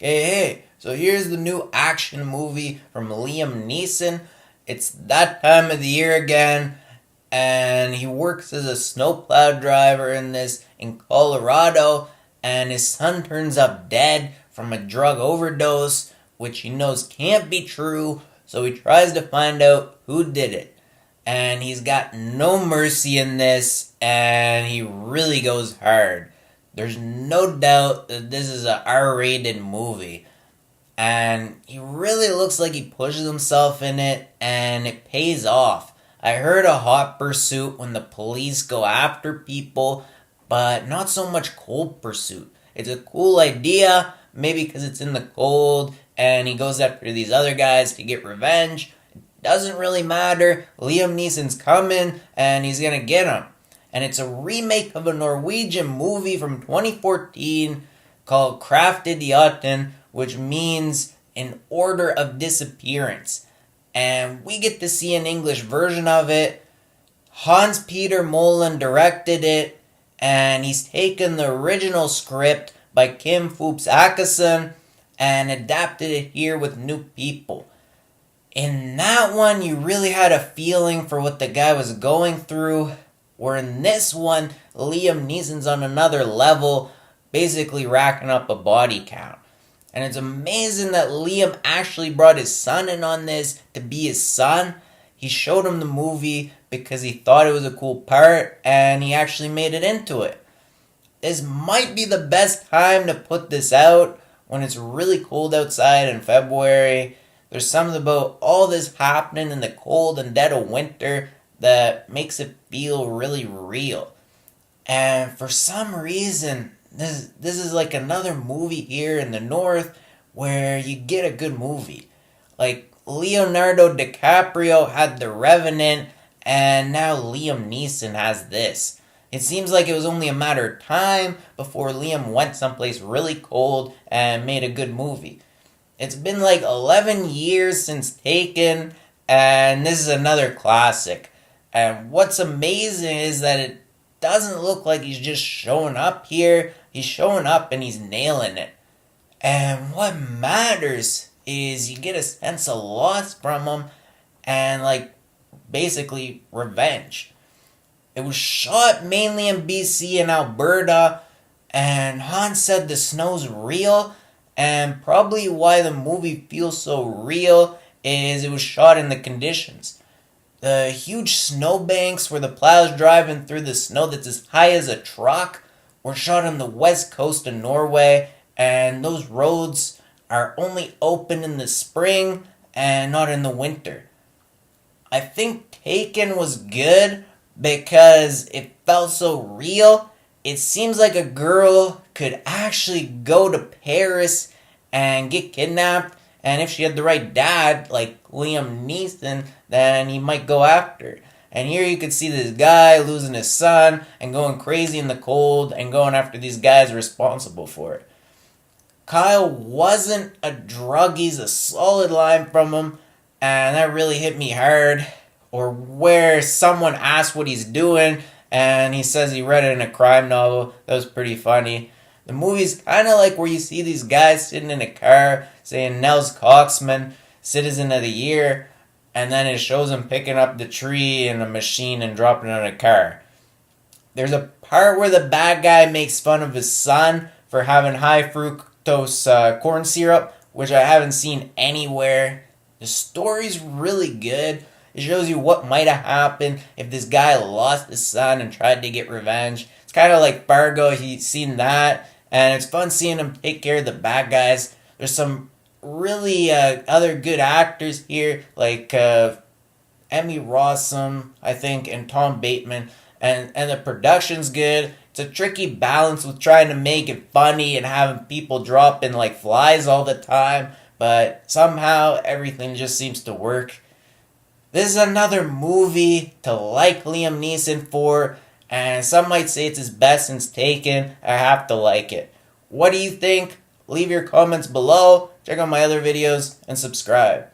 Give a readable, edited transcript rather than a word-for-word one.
Hey, so here's the new action movie from Liam Neeson. It's that time of the year again, and he works as a snowplow driver in Colorado, and his son turns up dead from a drug overdose, which he knows can't be true, so he tries to find out who did it. And he's got no mercy in this, and he really goes hard. There's no doubt that this is a R-rated movie. And he really looks like he pushes himself in it, and it pays off. I heard a hot pursuit when the police go after people, but not so much cold pursuit. It's a cool idea, maybe because it's in the cold, and he goes after these other guys to get revenge. It doesn't really matter. Liam Neeson's coming, and he's gonna get him. And it's a remake of a Norwegian movie from 2014 called Kraftig, which means in order of disappearance. And we get to see an English version of it. Hans Peter Moland directed it, and he's taken the original script by Kim Foops Akesson and adapted it here with new people. In that one, you really had a feeling for what the guy was going through. Where in this one, Liam Neeson's on another level, basically racking up a body count. And it's amazing that Liam actually brought his son in on this to be his son. He showed him the movie because he thought it was a cool part, and he actually made it into it. This might be the best time to put this out when it's really cold outside in February. There's something about all this happening in the cold and dead of winter that makes it feel really real. And for some reason, this is like another movie here in the north where you get a good movie. Like Leonardo DiCaprio had The Revenant, and now Liam Neeson has this. It seems like it was only a matter of time before Liam went someplace really cold and made a good movie. It's been like 11 years since Taken, and this is another classic. And what's amazing is that it doesn't look like he's just showing up here. He's showing up and he's nailing it. And what matters is you get a sense of loss from him and, like, basically revenge. It was shot mainly in BC and Alberta, and Hans said the snow's real, and probably why the movie feels so real is it was shot in the conditions. The huge snowbanks where the plow's driving through the snow that's as high as a truck were shot on the west coast of Norway, and those roads are only open in the spring and not in the winter. I think Taken was good because it felt so real. It seems like a girl could actually go to Paris and get kidnapped, and if she had the right dad, like Liam Neeson, then he might go after her. And here you could see this guy losing his son and going crazy in the cold and going after these guys responsible for it. Kyle wasn't a drug, he's a solid line from him, and that really hit me hard. Or where someone asked what he's doing, and he says he read it in a crime novel. That was pretty funny. The movie's kind of like where you see these guys sitting in a car saying Nels Coxman, Citizen of the Year, and then it shows him picking up the tree in a machine and dropping it in a car. There's a part where the bad guy makes fun of his son for having high fructose corn syrup, which I haven't seen anywhere. The story's really good. It shows you what might have happened if this guy lost his son and tried to get revenge. It's kind of like Fargo, he's seen that, and it's fun seeing him take care of the bad guys. There's some really other good actors here, like Emmy Rossum, I think, and Tom Bateman, and the production's good. It's a tricky balance with trying to make it funny and having people dropping like flies all the time, but somehow everything just seems to work. This is another movie to like Liam Neeson for, and some might say it's his best since Taken. I have to like it. What do you think? Leave your comments below, check out my other videos, and subscribe.